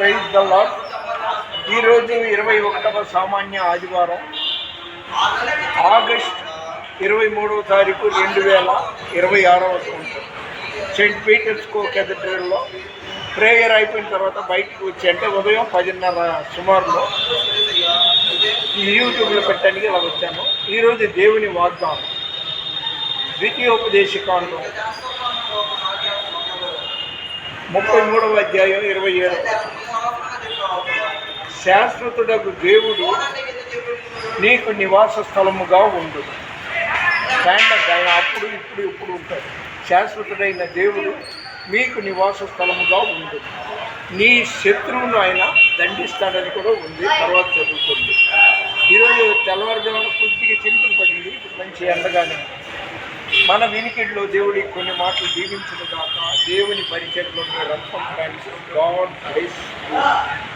Praise the lord. ఈరోజు 21వ సామాన్య ఆదివారం, ఆగస్ట్ 23వ తారీఖు 2026వ సంవత్సరం. సెయింట్ పీటర్స్ కో కేథడ్రల్లో ప్రేయర్ అయిపోయిన తర్వాత బయటకు వచ్చి, అంటే ఉదయం 10:30 సుమారులో యూట్యూబ్లో పెట్టడానికి ఇలా వచ్చాను. ఈరోజు దేవుని వాగ్దానం ద్వితీయోపదేశకాండం 33వ అధ్యాయం 27. శాశ్వతుడగు దేవుడు నీకు నివాస స్థలముగా ఉండు. స్టాండర్డ్ ఆయన అప్పుడు ఇప్పుడు ఉంటాడు. శాశ్వతుడైన దేవుడు మీకు నివాస స్థలముగా ఉండు. నీ శత్రువును ఆయన దండిస్తాడని కూడా ఉంది. తర్వాత చదువుతుంది. ఈరోజు తెల్లవారుజామున కొద్దిగా చినుకులు పడింది. ఇప్పుడు మంచి ఎండగానే మన వినికిడిలో దేవుడి కొన్ని మాటలు దీవించిన దాకా దేవుని పరిచయంలో మీ రక్షణ గాడ్ బ్లెస్ యు.